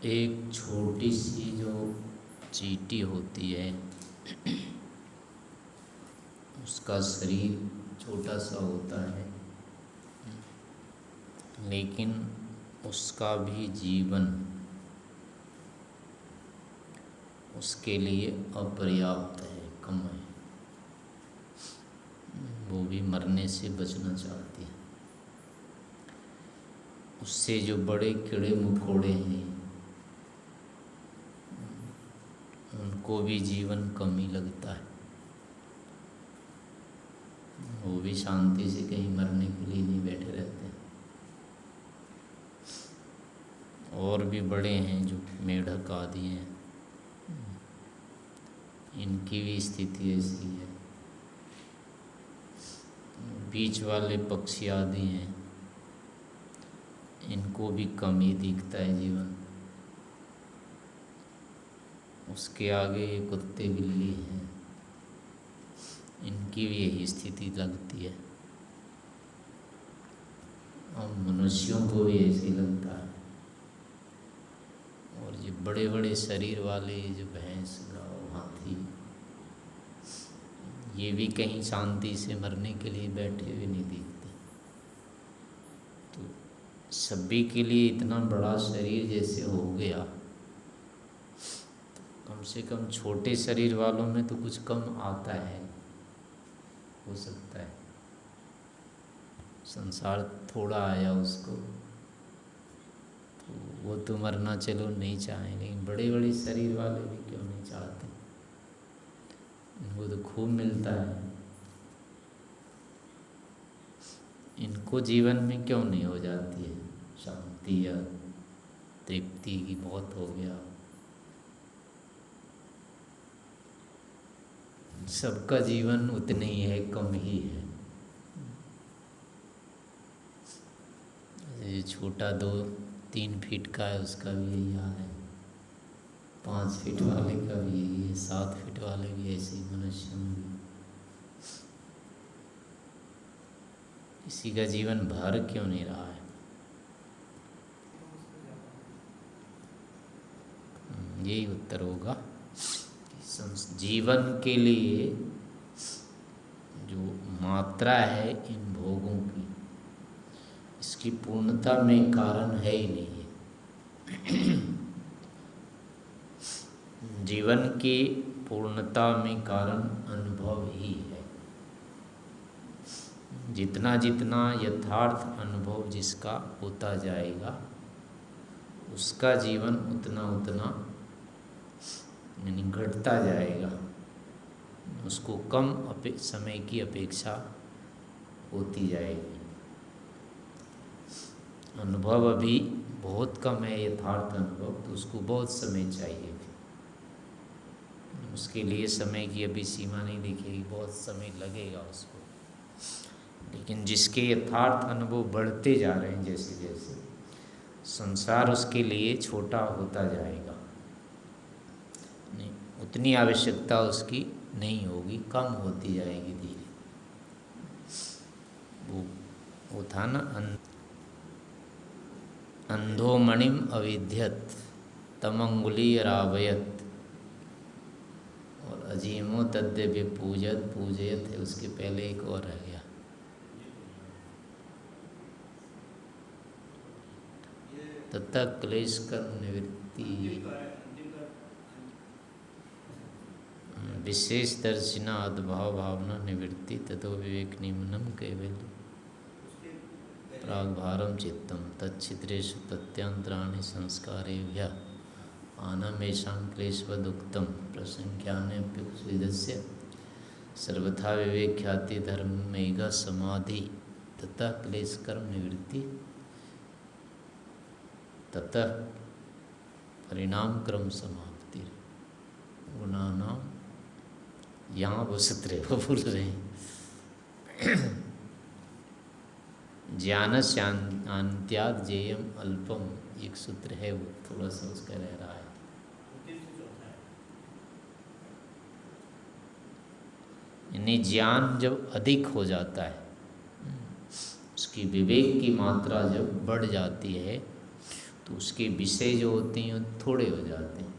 एक छोटी सी जो चींटी होती है उसका शरीर छोटा सा होता है, लेकिन उसका भी जीवन उसके लिए अपर्याप्त है, कम है। वो भी मरने से बचना चाहती है। उससे जो बड़े कीड़े मकोड़े हैं उनको भी जीवन कम ही लगता है। वो भी शांति से कहीं मरने के लिए नहीं बैठे रहते। और भी बड़े हैं जो मेढक आदि हैं, इनकी भी स्थिति ऐसी है। बीच वाले पक्षी आदि हैं, इनको भी कम ही दिखता है जीवन। उसके आगे ये कुत्ते बिल्ली हैं, इनकी भी यही स्थिति लगती है। और मनुष्यों को भी ऐसे लगता है। और ये बड़े बड़े शरीर वाले जो भैंस गाँव हाथी, ये भी कहीं शांति से मरने के लिए बैठे हुए नहीं दिखते। तो सभी के लिए इतना बड़ा शरीर जैसे हो गया, तो कम से कम छोटे शरीर वालों में तो कुछ कम आता है, हो सकता है। संसार थोड़ा आया उसको, तो वो तो मरना चलो नहीं चाहें, लेकिन बड़े बड़े शरीर वाले भी क्यों नहीं चाहते? इनको तो खूब मिलता है, इनको जीवन में क्यों नहीं हो जाती है शांति या तृप्ति की? बहुत हो गया। सबका जीवन उतने ही है, कम ही है। ये छोटा 2-3 फीट का है, उसका भी यही हाल है। 5 फीट वाले का भी यही है, 7 फीट वाले भी ऐसे ही, मनुष्य में भी। किसी का जीवन भर क्यों नहीं रहा है? यही उत्तर होगा कि जीवन के लिए जो मात्रा है इन भोगों की, इसकी पूर्णता में कारण है ही नहीं है। जीवन की पूर्णता में कारण अनुभव ही है। जितना जितना यथार्थ अनुभव जिसका होता जाएगा, उसका जीवन उतना उतना यानी घटता जाएगा। उसको कम समय की अपेक्षा होती जाएगी। अनुभव अभी बहुत कम है, यथार्थ अनुभव, तो उसको बहुत समय चाहिए। उसके लिए समय की अभी सीमा नहीं दिखेगी, बहुत समय लगेगा उसको। लेकिन जिसके यथार्थ अनुभव बढ़ते जा रहे हैं, जैसे जैसे संसार उसके लिए छोटा होता जाएगा, नहीं उतनी आवश्यकता उसकी नहीं होगी, कम होती जाएगी धीरे। वो था ना, अंधो मणिम अविध्यत तमंगुली रावयत, और अजीमो तद्यव्य पूजत पूजयत है, उसके पहले एक और रह गया। तथा क्लेश कर्म निवृत्ति विशेष दर्शिना अद्भाव भावना निवृत्ति ततो विवेक निम्नम कैवल्य प्राग्भारम चित्तम तच्छिद्रेषु तथ्यांतराणि संस्कारेभ्यः आनमेषां क्लेशवदुक्तं प्रसंख्यानेऽप्युपस्थितस्य सर्वथा विवेक्याति धर्ममेघ समाधि ततः क्लेश कर्म निवृत्ति ततः परिणाम क्रम समाप्ति। गुणानाम, यहाँ वो सूत्र वो भूल रहे हैं। ज्ञान शांत्याद जेयम अल्पम, एक सूत्र है, वो थोड़ा सा उसका रह रहा है। यानी ज्ञान जब अधिक हो जाता है, उसकी विवेक की मात्रा जब बढ़ जाती है, तो उसके विषय जो होते हैं थोड़े हो जाते हैं।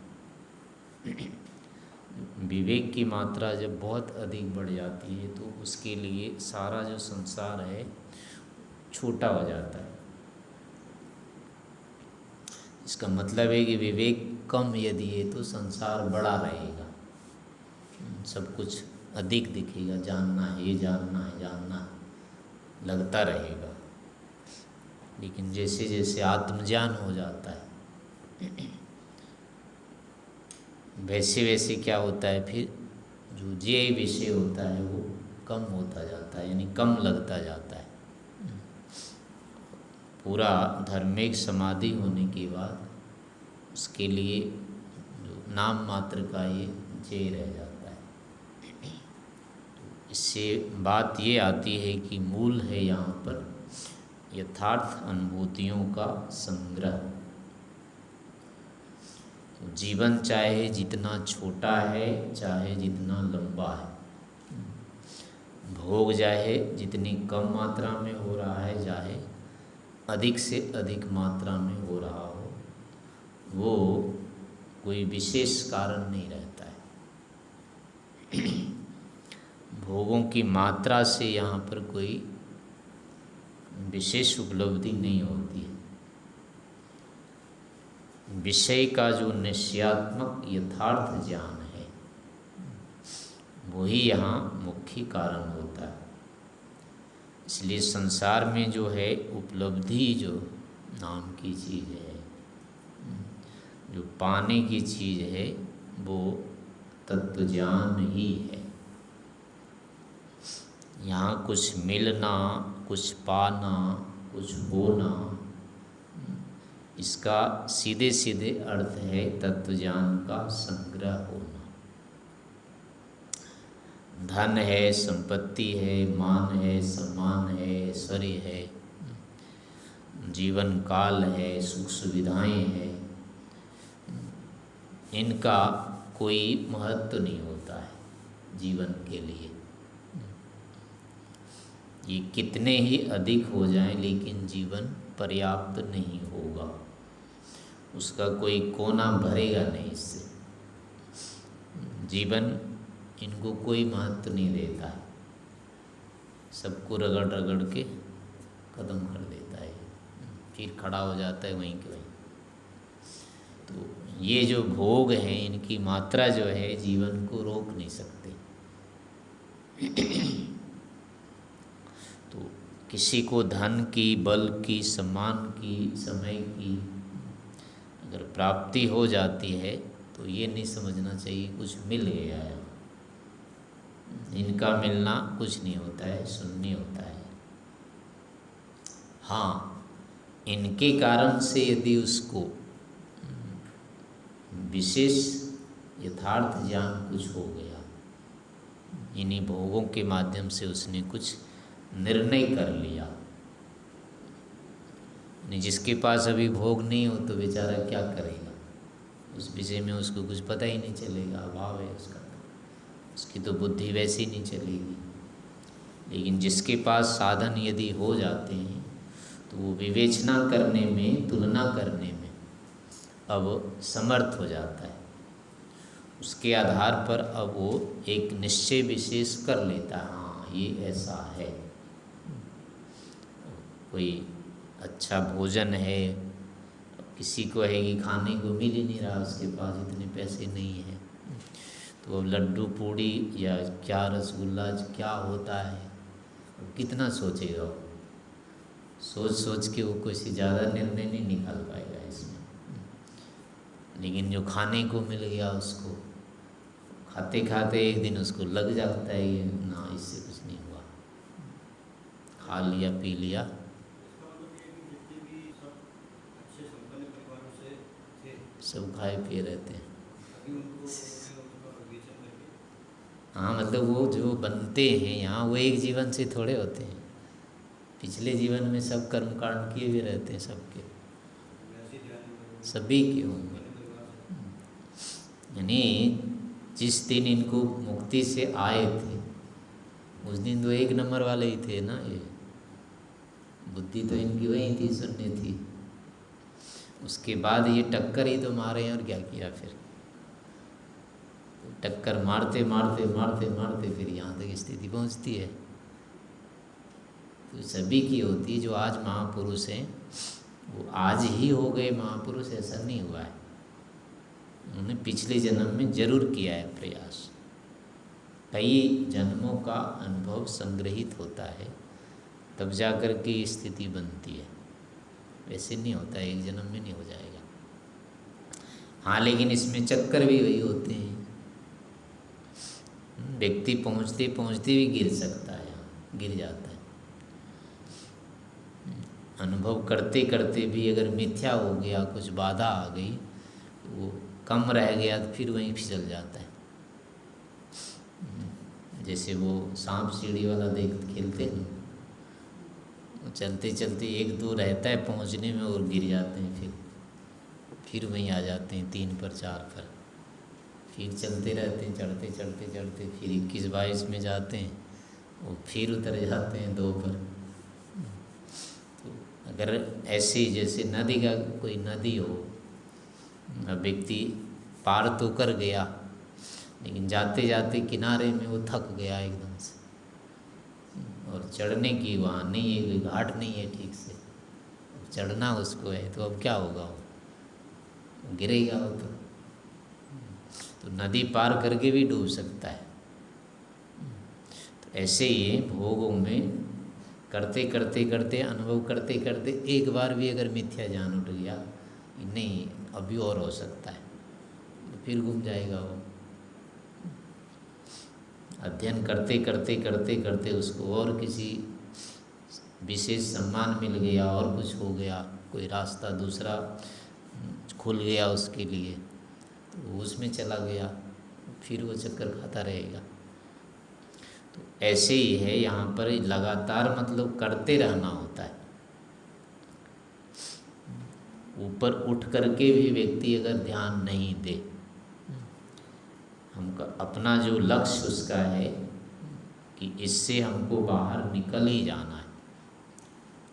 विवेक की मात्रा जब बहुत अधिक बढ़ जाती है तो उसके लिए सारा जो संसार है छोटा हो जाता है। इसका मतलब है कि विवेक कम यदि है तो संसार बड़ा रहेगा, सब कुछ अधिक दिखेगा, जानना है ये जानना है जानना है लगता रहेगा। लेकिन जैसे जैसे आत्मज्ञान हो जाता है वैसे वैसे क्या होता है, फिर जो जे विषय होता है वो कम होता जाता है, यानी कम लगता जाता है। पूरा धर्मिक समाधि होने के बाद उसके लिए जो नाम मात्र का ये जय रह जाता है। इससे बात ये आती है कि मूल है यहाँ पर यथार्थ अनुभूतियों का संग्रह। जीवन चाहे जितना छोटा है चाहे जितना लंबा है, भोग चाहे जितनी कम मात्रा में हो रहा है चाहे अधिक से अधिक मात्रा में हो रहा हो, वो कोई विशेष कारण नहीं रहता है। भोगों की मात्रा से यहाँ पर कोई विशेष उपलब्धि नहीं होती है। विषय का जो निश्चयात्मक यथार्थ ज्ञान है वही यहाँ मुख्य कारण होता है। इसलिए संसार में जो है उपलब्धि जो नाम की चीज़ है, जो पाने की चीज़ है, वो तत्व ज्ञान ही है। यहाँ कुछ मिलना, कुछ पाना, कुछ होना, इसका सीधे सीधे अर्थ है तत्व ज्ञान का संग्रह होना। धन है, संपत्ति है, मान है, सम्मान है, ऐश्वर्य है, जीवन काल है, सुख सुविधाएं हैं, इनका कोई महत्व नहीं होता है जीवन के लिए। ये कितने ही अधिक हो जाएं लेकिन जीवन पर्याप्त नहीं होगा, उसका कोई कोना भरेगा नहीं इससे। जीवन इनको कोई महत्व नहीं देता है, सबको रगड़ रगड़ के ख़त्म कर देता है, फिर खड़ा हो जाता है वहीं के वहीं। तो ये जो भोग हैं इनकी मात्रा जो है जीवन को रोक नहीं सकते। तो किसी को धन की, बल की, सम्मान की, समय की अगर प्राप्ति हो जाती है तो ये नहीं समझना चाहिए कुछ मिल गया है। इनका मिलना कुछ नहीं होता है, शून्य होता है। हाँ, इनके कारण से यदि उसको विशेष यथार्थ ज्ञान कुछ हो गया, इन्हीं भोगों के माध्यम से उसने कुछ निर्णय कर लिया। जिसके पास अभी भोग नहीं हो तो बेचारा क्या करेगा, उस विषय में उसको कुछ पता ही नहीं चलेगा, अभाव है उसका, उसकी तो बुद्धि वैसी नहीं चलेगी। लेकिन जिसके पास साधन यदि हो जाते हैं तो वो विवेचना करने में, तुलना करने में अब समर्थ हो जाता है। उसके आधार पर अब वो एक निश्चय विशेष कर लेता है, हाँ ये ऐसा है। कोई अच्छा भोजन है, किसी को है कि खाने को मिल ही नहीं रहा, उसके पास इतने पैसे नहीं हैं, तो अब लड्डू पूड़ी या क्या रसगुल्ला क्या होता है, कितना सोचेगा वो, सोच सोच के वो कुछ ज़्यादा निर्णय नहीं निकाल पाएगा इसमें। लेकिन जो खाने को मिल गया उसको खाते खाते एक दिन उसको लग जाता है ये ना, इससे कुछ नहीं हुआ, खा लिया पी लिया। सब खाए पिए रहते हैं। हाँ, मतलब वो जो बनते हैं यहाँ वो एक जीवन से थोड़े होते हैं, पिछले जीवन में सब कर्मकांड किए हुए रहते हैं, सबके सभी के होंगे। यानी जिस दिन इनको मुक्ति से आए थे उस दिन तो एक नंबर वाले ही थे ना, ये बुद्धि तो इनकी वही थी, शून्य थी। उसके बाद ये टक्कर ही तो मारे और क्या किया फिर। टक्कर मारते मारते मारते मारते फिर यहाँ तक स्थिति पहुँचती है। तो सभी की होती है। जो आज महापुरुष हैं वो आज ही हो गए महापुरुष ऐसा नहीं हुआ है, उन्होंने पिछले जन्म में जरूर किया है प्रयास। कई जन्मों का अनुभव संग्रहित होता है तब जा कर के स्थिति बनती है, वैसे नहीं होता, एक जन्म में नहीं हो जाएगा। हाँ, लेकिन इसमें चक्कर भी वही होते हैं। व्यक्ति पहुँचते पहुँचते भी गिर सकता है, गिर जाता है। अनुभव करते करते भी अगर मिथ्या हो गया, कुछ बाधा आ गई, वो कम रह गया तो फिर वहीं फिसल जाता है। जैसे वो सांप सीढ़ी वाला खेलते हैं, चलते चलते एक दो रहता है पहुंचने में और गिर जाते हैं, फिर वहीं आ जाते हैं 3 पर 4 पर, फिर चलते रहते हैं, चढ़ते चढ़ते चढ़ते फिर 21-22 में जाते हैं और फिर उतर जाते हैं 2 पर। तो अगर ऐसे जैसे नदी का कोई नदी हो, व्यक्ति पार तो कर गया लेकिन जाते जाते किनारे में वो थक गया एकदम से, और चढ़ने की वहाँ नहीं है, कोई घाट नहीं है ठीक से, चढ़ना उसको है, तो अब क्या होगा, वो गिरेगा वो तो नदी पार करके भी डूब सकता है। तो ऐसे ही भोगों में करते करते करते अनुभव करते करते एक बार भी अगर मिथ्या जान उठ गया, नहीं अभी और हो सकता है, तो फिर घूम जाएगा वो। अध्ययन करते करते करते करते उसको और किसी विशेष सम्मान मिल गया और कुछ हो गया, कोई रास्ता दूसरा खुल गया उसके लिए, तो उसमें चला गया, फिर वो चक्कर खाता रहेगा। तो ऐसे ही है यहाँ पर, लगातार मतलब करते रहना होता है। ऊपर उठ करके भी व्यक्ति अगर ध्यान नहीं दे, हमका अपना जो लक्ष्य उसका है कि इससे हमको बाहर निकल ही जाना है,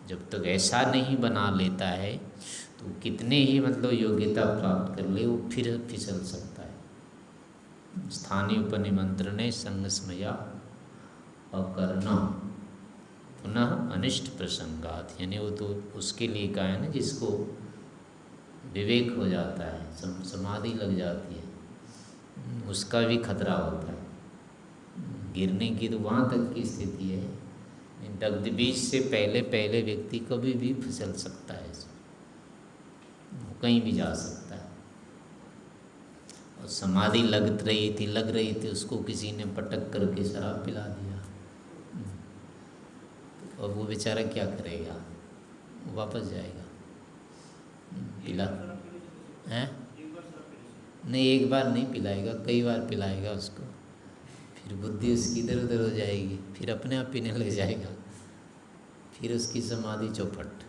जब तक ऐसा नहीं बना लेता है तो कितने ही मतलब योग्यता प्राप्त कर ले, वो फिर फिसल सकता है। स्थानीय उपनिमंत्रणे संगस्मया अकर्णा पुनः अनिष्ट प्रसंगात, यानी वो तो उसके लिए कहा है ना जिसको विवेक हो जाता है, समाधि लग जाती है, उसका भी खतरा होता है गिरने की। तो वहाँ तक की स्थिति है, दग्धबीज से पहले पहले व्यक्ति कभी भी फिसल सकता है, वो कहीं भी जा सकता है। और समाधि लग रही थी उसको किसी ने पटक करके शराब पिला दिया, और वो बेचारा क्या करेगा, वो वापस जाएगा। पिला हैं? नहीं, एक बार नहीं पिलाएगा, कई बार पिलाएगा उसको, फिर बुद्धि उसकी इधर उधर हो जाएगी, फिर अपने आप पीने लग जाएगा, फिर उसकी समाधि चौपट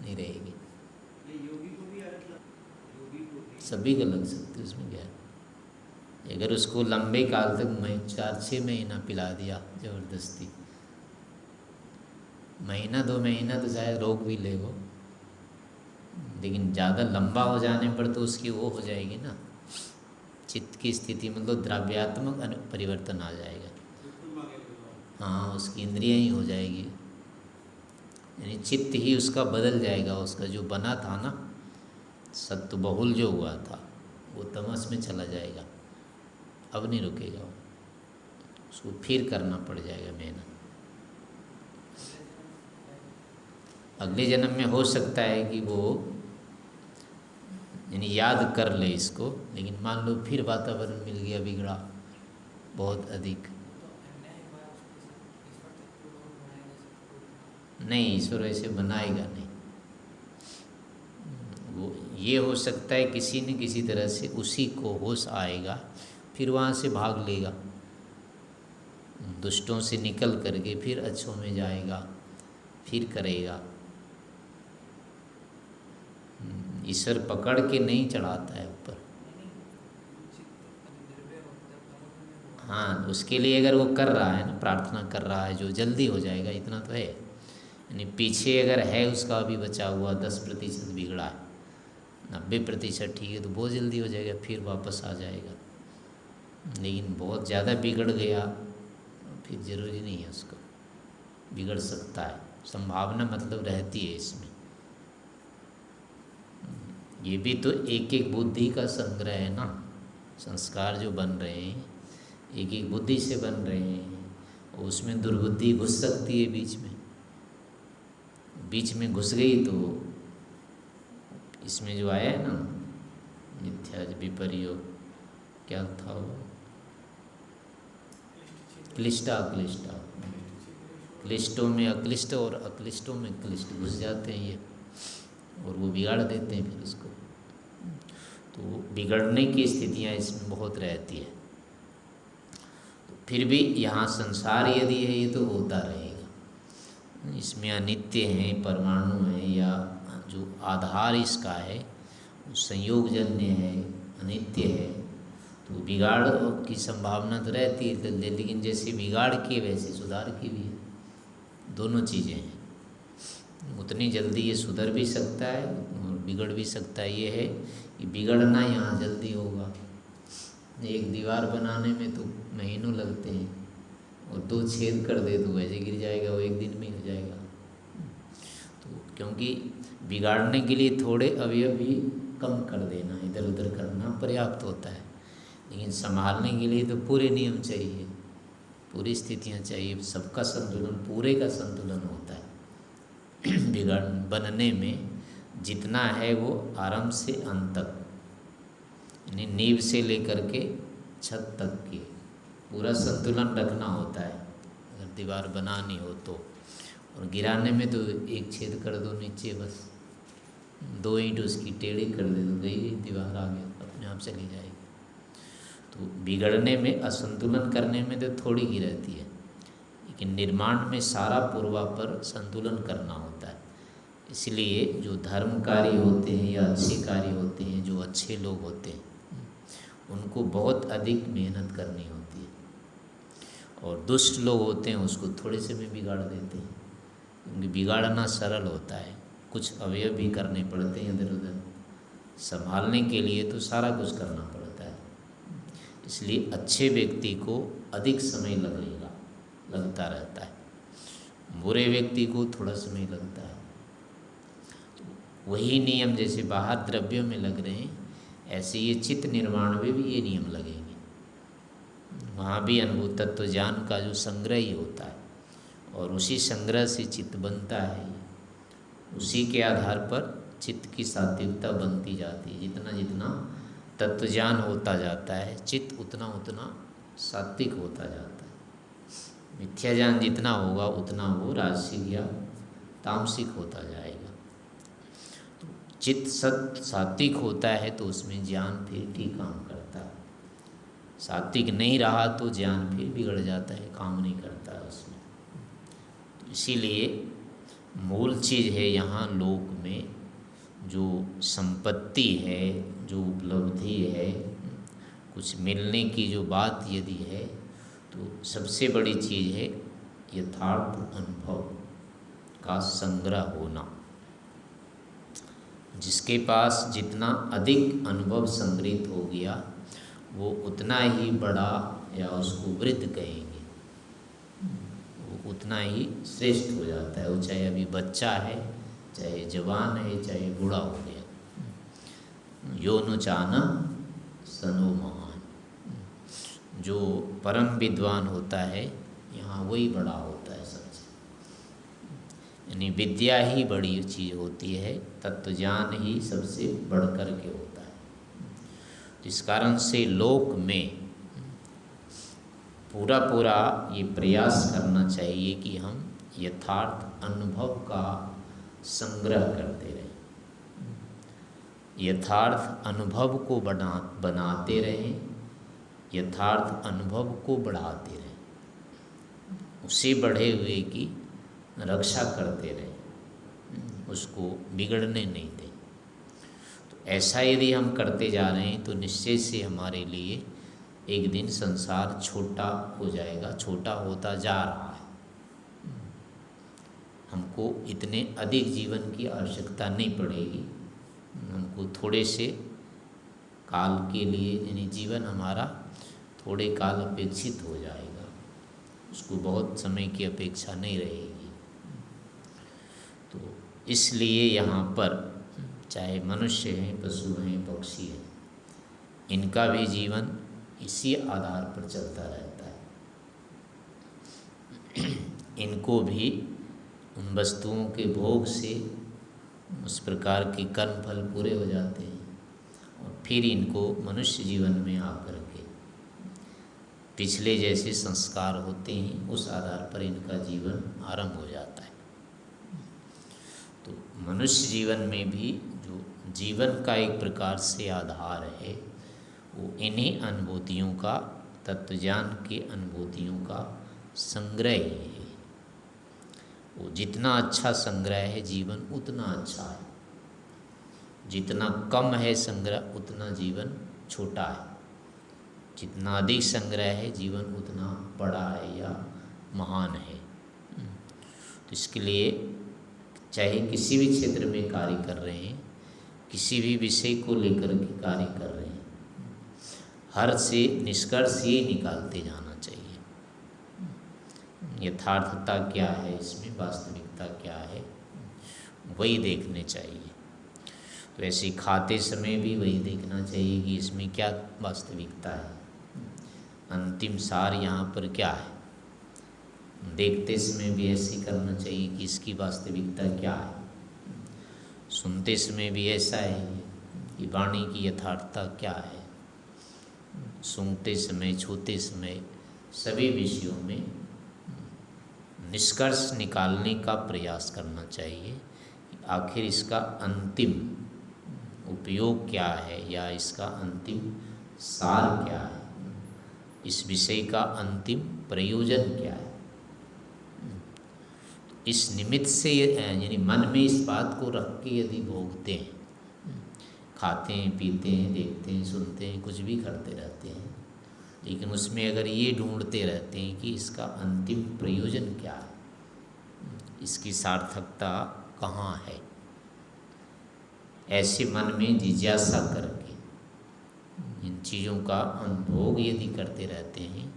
नहीं रहेगी। सभी को लग सकती है, उसमें क्या है। अगर उसको लंबे काल तक 4-6 महीना पिला दिया ज़बरदस्ती, महीना 2 महीना तो शायद रोक भी ले वो, लेकिन ज़्यादा लंबा हो जाने पर तो उसकी वो हो जाएगी ना, चित्त की स्थिति मतलब द्रव्यात्मक परिवर्तन आ जाएगा। हाँ, उसकी इंद्रियां ही हो जाएगी, यानी चित्त ही उसका बदल जाएगा, उसका जो बना था ना सत्व बहुल जो हुआ था वो तमस में चला जाएगा, अब नहीं रुकेगा वो, उसको फिर करना पड़ जाएगा मेहनत। अगले जन्म में हो सकता है कि वो यानी याद कर ले इसको, लेकिन मान लो फिर वातावरण मिल गया बिगड़ा बहुत अधिक, नहीं ईश्वर ऐसे बनाएगा नहीं। वो ये हो सकता है किसी न किसी तरह से उसी को होश आएगा, फिर वहाँ से भाग लेगा, दुष्टों से निकल करके फिर अच्छों में जाएगा, फिर करेगा। ईश्वर पकड़ के नहीं चढ़ाता है ऊपर। हाँ, उसके लिए अगर वो कर रहा है ना, प्रार्थना कर रहा है, जो जल्दी हो जाएगा, इतना तो है। यानी पीछे अगर है उसका अभी बचा हुआ 10% बिगड़ा है, 90% ठीक है तो बहुत जल्दी हो जाएगा, फिर वापस आ जाएगा। लेकिन बहुत ज़्यादा बिगड़ गया फिर ज़रूरी नहीं है उसको, बिगड़ सकता है, संभावना मतलब रहती है इसमें। ये भी तो एक एक बुद्धि का संग्रह है ना, संस्कार जो बन रहे हैं एक एक बुद्धि से बन रहे हैं, उसमें दुर्बुद्धि घुस सकती है बीच में घुस गई तो इसमें जो आया है ना मिथ्या विपर्योग, क्या था वो, क्लिष्टा अक्लिष्टा, क्लिष्टों में अक्लिष्ट और अक्लिष्टों में क्लिष्ट घुस जाते हैं ये, और वो बिगाड़ देते हैं फिर उसको। तो बिगड़ने की स्थितियाँ इसमें बहुत रहती है। तो फिर भी यहाँ संसार यदि है ये तो होता रहेगा, इसमें अनित्य है, परमाणु है, या जो आधार इसका है वो संयोगजन्य है, अनित्य है, तो बिगाड़ की संभावना तो रहती है। लेकिन जैसे बिगाड़ की वैसे सुधार की भी है, दोनों चीज़ें हैं। उतनी जल्दी ये सुधर भी सकता है और बिगड़ भी सकता है। ये है कि बिगड़ना यहाँ जल्दी होगा, एक दीवार बनाने में तो महीनों लगते हैं, और 2 छेद कर दे तो वैसे गिर जाएगा, वो एक दिन में हो जाएगा। तो क्योंकि बिगाड़ने के लिए थोड़े अवयव भी कम कर देना, इधर उधर करना पर्याप्त होता है, लेकिन संभालने के लिए तो पूरे नियम चाहिए, पूरी स्थितियाँ चाहिए, सबका संतुलन, पूरे का संतुलन होता है। बिगड़ बनने में जितना है वो आरंभ से अंत तक, यानी नींव से लेकर के छत तक के पूरा संतुलन रखना होता है अगर दीवार बनानी हो तो। और गिराने में तो एक छेद कर दो नीचे, बस 2 ईंट उसकी टेढ़ी कर दे तो गई दीवार, आगे अपने आप चली जाएगी। तो बिगड़ने में, असंतुलन करने में तो थोड़ी ही रहती है, लेकिन निर्माण में सारा पूर्वापर संतुलन करना होता है। इसलिए जो धर्म कार्य होते हैं या अच्छे कार्य होते हैं, जो अच्छे लोग होते हैं, उनको बहुत अधिक मेहनत करनी होती है, और दुष्ट लोग होते हैं उसको थोड़े से में बिगाड़ देते हैं, क्योंकि बिगाड़ना सरल होता है, कुछ अवयव भी करने पड़ते हैं इधर उधर, संभालने के लिए तो सारा कुछ करना पड़ता है। इसलिए अच्छे व्यक्ति को अधिक समय लगता रहता है, बुरे व्यक्ति को थोड़ा समय लगता है। तो वही नियम जैसे बाहर द्रव्यों में लग रहे हैं, ऐसे ये चित्त निर्माण में भी ये नियम लगेंगे। वहाँ भी अनुभूत तत्व ज्ञान का जो संग्रह ही होता है, और उसी संग्रह से चित्त बनता है, उसी के आधार पर चित्त की सात्विकता बनती जाती है। जितना जितना तत्व ज्ञान होता जाता है, चित्त उतना उतना सात्विक होता जाता है। मिथ्या ज्ञान जितना होगा उतना वो राजसिक या तामसिक होता जाएगा। तो चित्त सात्विक होता है तो उसमें ज्ञान फिर ठीक काम करता है, सात्विक नहीं रहा तो ज्ञान फिर बिगड़ जाता है, काम नहीं करता है उसमें। तो इसीलिए मूल चीज़ है यहाँ लोक में जो संपत्ति है, जो उपलब्धि है, कुछ मिलने की जो बात यदि है, तो सबसे बड़ी चीज़ है यथार्थ अनुभव का संग्रह होना। जिसके पास जितना अधिक अनुभव संग्रहित हो गया वो उतना ही बड़ा, या उसको वृद्ध कहेंगे, वो उतना ही श्रेष्ठ हो जाता है। वो चाहे अभी बच्चा है, चाहे जवान है, चाहे बूढ़ा हो गया। यो नु चाना सनो महान, जो परम विद्वान होता है यहाँ वही बड़ा होता है सबसे, यानी विद्या ही बड़ी चीज़ होती है, तत्व ज्ञान ही सबसे बढ़ कर के होता है। तो इस कारण से लोक में पूरा ये प्रयास करना चाहिए कि हम यथार्थ अनुभव का संग्रह करते रहें, यथार्थ अनुभव को बनाते रहें, यथार्थ अनुभव को बढ़ाते रहें, उसे बढ़े हुए की रक्षा करते रहें, उसको बिगड़ने नहीं दें। तो ऐसा यदि हम करते जा रहे हैं तो निश्चय से हमारे लिए एक दिन संसार छोटा हो जाएगा, छोटा होता जा रहा है। हमको इतने अधिक जीवन की आवश्यकता नहीं पड़ेगी, हमको थोड़े से काल के लिए, यानी जीवन हमारा थोड़े काल अपेक्षित हो जाएगा, उसको बहुत समय की अपेक्षा नहीं रहेगी। तो इसलिए यहाँ पर चाहे मनुष्य हैं, पशु हैं, पक्षी हैं, इनका भी जीवन इसी आधार पर चलता रहता है। इनको भी उन वस्तुओं के भोग से उस प्रकार के कर्म फल पूरे हो जाते हैं और फिर इनको मनुष्य जीवन में आकर के पिछले जैसे संस्कार होते हैं, उस आधार पर इनका जीवन आरंभ हो जाता है। तो मनुष्य जीवन में भी जो जीवन का एक प्रकार से आधार है, वो इन्हीं अनुभूतियों का, तत्वज्ञान के अनुभूतियों का संग्रह ही है। वो जितना अच्छा संग्रह है जीवन उतना अच्छा है, जितना कम है संग्रह उतना जीवन छोटा है, जितना अधिक संग्रह है जीवन उतना बड़ा है या महान है। तो इसके लिए चाहे किसी भी क्षेत्र में कार्य कर रहे हैं, किसी भी विषय को लेकर के कार्य कर रहे हैं, हर से निष्कर्ष ये निकालते जाना चाहिए, यथार्थता क्या है इसमें, वास्तविकता क्या है, वही देखने चाहिए। तो ऐसे खाते समय भी वही देखना चाहिए कि इसमें क्या वास्तविकता है, अंतिम सार यहाँ पर क्या है। देखते समय भी ऐसे करना चाहिए कि इसकी वास्तविकता क्या है। सुनते समय भी ऐसा है कि वाणी की यथार्थता क्या है। सूंघते समय, छूते समय, सभी विषयों में निष्कर्ष निकालने का प्रयास करना चाहिए कि आखिर इसका अंतिम उपयोग क्या है या इसका अंतिम सार क्या है, इस विषय का अंतिम प्रयोजन क्या है। इस निमित्त से यानी मन में इस बात को रख के यदि भोगते हैं, खाते हैं, पीते हैं, देखते हैं, सुनते हैं, कुछ भी करते रहते हैं, लेकिन उसमें अगर ये ढूंढते रहते हैं कि इसका अंतिम प्रयोजन क्या है, इसकी सार्थकता कहाँ है, ऐसे मन में जिज्ञासा करके इन चीज़ों का अनुभोग यदि करते रहते हैं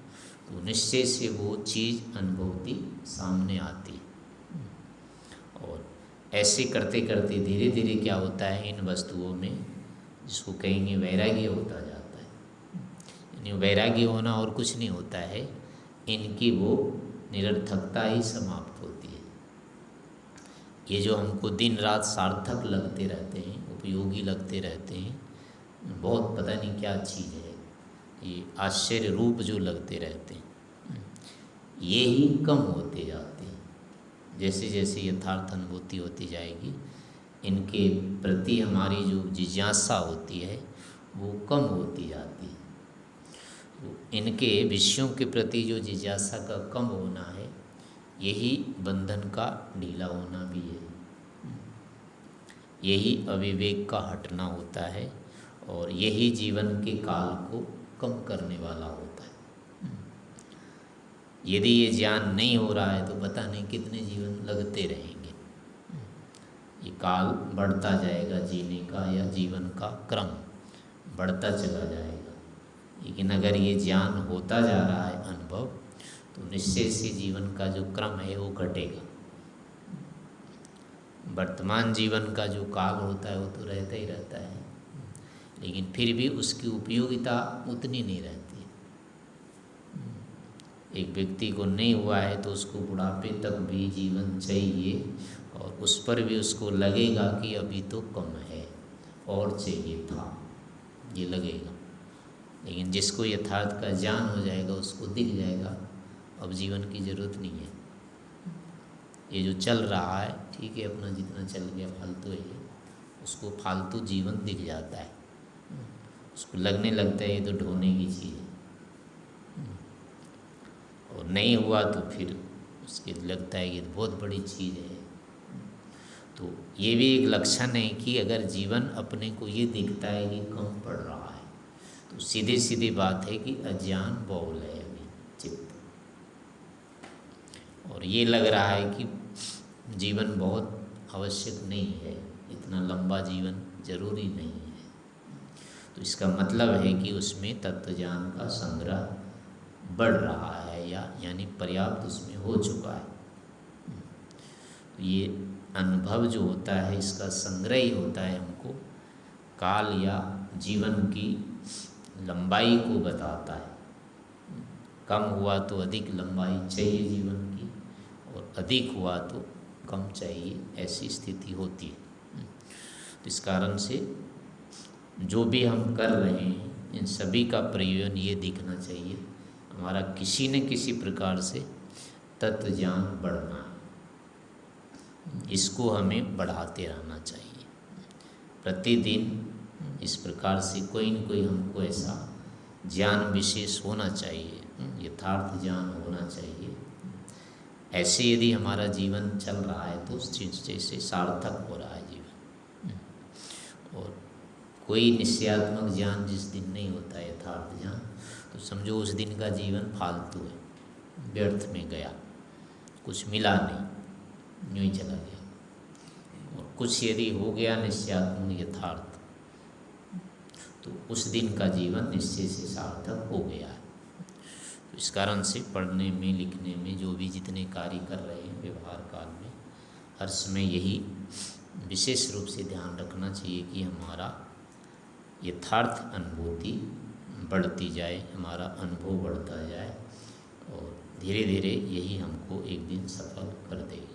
तो निश्चय से वो चीज़ अनुभूति सामने आती है। और ऐसे करते करते धीरे धीरे क्या होता है, इन वस्तुओं में जिसको कहेंगे वैराग्य होता जाता है। यानी वैराग्य होना और कुछ नहीं होता है, इनकी वो निरर्थकता ही समाप्त होती है। ये जो हमको दिन रात सार्थक लगते रहते हैं, उपयोगी लगते रहते हैं, बहुत पता नहीं क्या चीज़ है, ये आश्चर्य रूप जो लगते रहते हैं, ये ही कम होते जाते हैं। जैसे जैसे यथार्थ अनुभूति होती जाएगी, इनके प्रति हमारी जो जिज्ञासा होती है वो कम होती जाती है। तो इनके विषयों के प्रति जो जिज्ञासा का कम होना है, यही बंधन का ढीला होना भी है, यही अविवेक का हटना होता है और यही जीवन के काल को कम करने वाला होता है। यदि ये ज्ञान नहीं हो रहा है तो पता नहीं कितने जीवन लगते रहेंगे। ये काल बढ़ता जाएगा, जीने का या जीवन का क्रम बढ़ता चला जाएगा। लेकिन अगर ये ज्ञान होता जा रहा है, अनुभव, तो निश्चय से जीवन का जो क्रम है वो घटेगा। वर्तमान जीवन का जो काल होता है वो तो रहता ही रहता है, लेकिन फिर भी उसकी उपयोगिता उतनी नहीं रहती है। एक व्यक्ति को नहीं हुआ है तो उसको बुढ़ापे तक भी जीवन चाहिए और उस पर भी उसको लगेगा कि अभी तो कम है और चाहिए था, ये लगेगा। लेकिन जिसको यथार्थ का ज्ञान हो जाएगा उसको दिख जाएगा अब जीवन की ज़रूरत नहीं है, ये जो चल रहा है ठीक है, अपना जितना चल गया फालतू है, उसको फालतू जीवन दिख जाता है, उसको लगने लगता है ये तो ढोने की चीज़ है। और नहीं हुआ तो फिर उसके लगता है कि बहुत बड़ी चीज़ है। तो ये भी एक लक्षण है कि अगर जीवन अपने को ये दिखता है कि कम पड़ रहा है तो सीधी सीधी बात है कि अज्ञान बहुल है अभी चित्त, और ये लग रहा है कि जीवन बहुत आवश्यक नहीं है, इतना लंबा जीवन जरूरी नहीं है। तो इसका मतलब है कि उसमें तत्व ज्ञान का संग्रह बढ़ रहा है यानी पर्याप्त उसमें हो चुका है। ये अनुभव जो होता है इसका संग्रह ही होता है, हमको काल या जीवन की लंबाई को बताता है। कम हुआ तो अधिक लंबाई चाहिए जीवन की, और अधिक हुआ तो कम चाहिए, ऐसी स्थिति होती है। तो इस कारण से जो भी हम कर रहे हैं इन सभी का प्रयोजन ये दिखना चाहिए, हमारा किसी न किसी प्रकार से तत्व ज्ञान बढ़ना है, इसको हमें बढ़ाते रहना चाहिए। प्रतिदिन इस प्रकार से कोई न कोई हमको ऐसा ज्ञान विशेष होना चाहिए, यथार्थ ज्ञान होना चाहिए। ऐसे यदि हमारा जीवन चल रहा है तो उस चीज़ से सार्थक हो रहा है जीवन। और कोई निश्चयात्मक ज्ञान जिस दिन नहीं होता है, यथार्थ ज्ञान, तो समझो उस दिन का जीवन फालतू है, व्यर्थ में गया, कुछ मिला नहीं, यूँ ही चला गया। और कुछ यदि हो गया निश्चयात्मक यथार्थ, तो उस दिन का जीवन निश्चय से सार्थक हो गया है। तो इस कारण से पढ़ने में, लिखने में, जो भी जितने कार्य कर रहे हैं व्यवहार काल में, हर समय यही विशेष रूप से ध्यान रखना चाहिए कि हमारा यथार्थ अनुभूति बढ़ती जाए, हमारा अनुभव बढ़ता जाए, और धीरे धीरे यही हमको एक दिन सफल कर देगा।